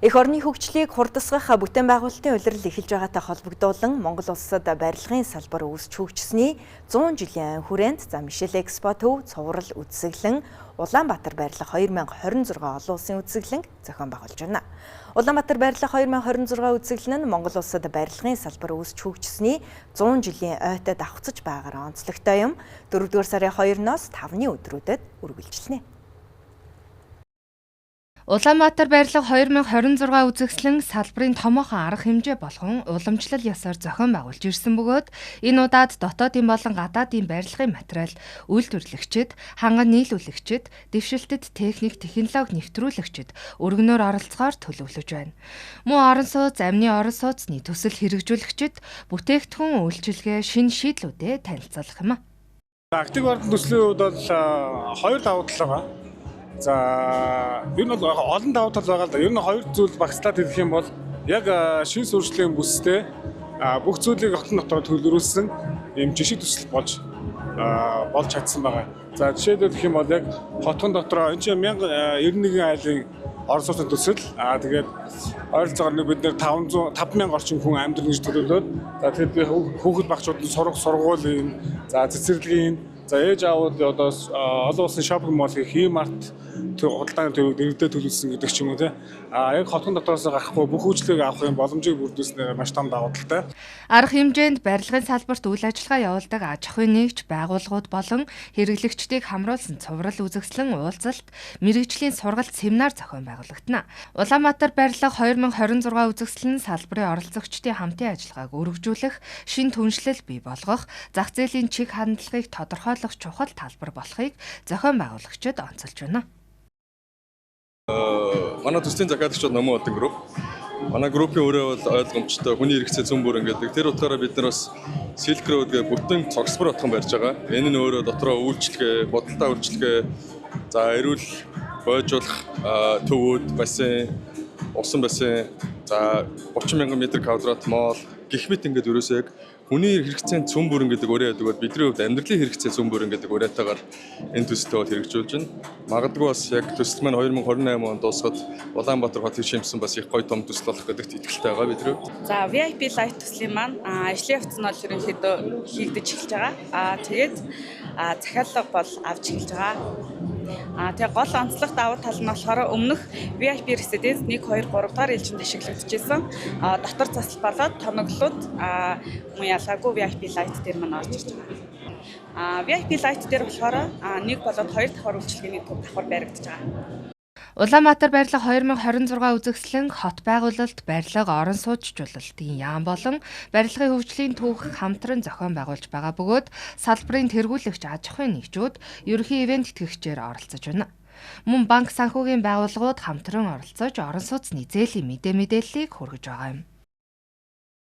Эх орны хөгжлийг хурдасгах бүтээн байгуулалтын улирал эхэлж байгаатай холбогдуулан Монгол улсад барилгын салбар үүсч хөгжсөний 100 жилийн хүрээнд Мишель Экспо төв цуврал үзэсгэлэн Улаанбаатар барилга 2026 олон улсын үзэсгэлэн зохион байгуулж байна. Улаанбаатар барилга 2026 үзэсгэлэн нь Монгол улсад барилгын салбар үүсч хөгжсөний 100 жилийн ойтой давхцаж байгаагаар онцлогтой юм. 4-р сарын 2-ноос 5-ны өдрүүдэд үргэлжилнэ. Улаанбаатар барилга 2026 үзэсгэлэн салбарын томоохон арга хэмжээ болгон уламжлал ёсоор зохион байгуулж ирсэн бөгөөд энэ удаад дотоодын болон гадаадын барилгын материал, үйлдвэрлэгчид, ханган нийлүүлэгчид, дэвшилтэд техник, технологи нэвтрүүлэгчид өргөнөөр оролцохоор төлөвлөж байна. Мөн орон сууц, амны орон сууцны төсөл хэрэгжүүлэгчид бүтээгдэхүүн үйлчилгээ, шинэ шийдлүүдэд танилцуулах юм а. Актив барилгын төслийн хувьд бол хоёр давуу тал байгаа. За ер нь бол олон давуу тал байгаа л да. Ер нь хоёр зүйл багцлаад хэлэх юм бол яг шин сургуулийн бүстэй бүх зүйлийг хотын дотор төлөвлөсөн юм жишг төсөл болж чадсан байгаа. За жишээлбэл гэх юм бол яг хотын дотор энэ чинь 1091 айлын орон сууцны төсөл тэгээд ойролцоогоор бид нэр 5000 орчим хүн амьдрал гэж төлөвлөөд за тэгээд би хүүхэд багчуудад сургуулийн за цэцэрлэгийн за ээж аауд одоо олон улсын шопинг моллын Химарт худалдааны төвөг дэргэдээ төлөвлөсөн гэдэг ч юм уу те. Яг хотын дотроос гарахгүй бүх үйлчлэгийг авах юм боломжийг бүрдүүлснээр маш том давуу талтай. Арга хэмжээнд барилгын салбарт үйл ажиллагаа явуулдаг аж ахуйн нэгж байгууллагууд болон хэрэглэгчдийг хамруулсан цуврал үзэсгэлэн уулзалт, мэргэжлийн сургалт семинар зохион байгуулагдана. Улаанбаатар барилга 2026 үзэсгэлэн салбарын оролцогчдын хамтын ажиллагааг өргөжүүлэх, шин түншлэл бий болгох, зах зээлийн чиг хандлагыг тодорхойлох чухал талбар болохыг зохион байгуулагчид онцолж байна. Манай төслийн захиалагчид Номын Одон групп. Манай группийн өөрөө бол ойлгомжтой хүний хэрэгцээ зүүн бүрэн гэдэг. Тэр утгаараа бид нар бас Silk Road гэх бүтэн цогцлбор отхон барьж байгаа. Энэ нь өөрөө дотроо үйлчлэгээ, бодолтой үйлчлэгээ, за эрүүл бойжуулах төвүүд, бассейн, усан бассейн, за 30,000 м2 моол гэх мэт ингээд ерөөсөө яг хүний хэрэгцээний цөм бүрэн гэдэг өрөө яддаг. Бидний хувьд амьдралын хэрэгцээ цөм бүрэн гэдэг уриатаагаар энэ төсөлтөө бол хэрэгжүүлж байна. Магадгүй бас яг төсөл маань 2028 онд дуусгаад Улаанбаатар хотыг шимсэн бас их гоё том төсөл болох гэдэгт итгэлтэй байгаа бидний хувьд. За VIP Light төслийн маань ажлын явц нь бол ерөнхийдөө хийгдэж эхэлж байгаа. Тэгээд захиалга бол авч эхэлж байгаа. Тэгээ гол онцлог давуу тал нь болохоор өмнөх VIP Residence 1, 2, 3 дахь ээлжинд ашиглагдчихсан. Дотор засал болоод тоноглоод мөн ялгаагүй VIP Light дээр маань орж ирж байгаа. VIP Light дээр болохоор 1 болоод 2 давхар үйлчилгээний төв давхар баригдаж байгаа. Улаанбаатар барилга 2026 үзэсгэлэн хот байгуулалт, барилга, орон сууцчлалтын яам болон барилгын хөгжлийн түүх хамтран зохион байгуулж байгаа бөгөөд салбарын тэргүүлэгч аж ахуйн нэгжүүд ерөнхий ивент итгэгчээр оролцож байна. Мөн банк санхүүгийн байгууллагууд хамтран оролцож орон сууцны зээлийн мэдээллийг хүргэж байгаа юм.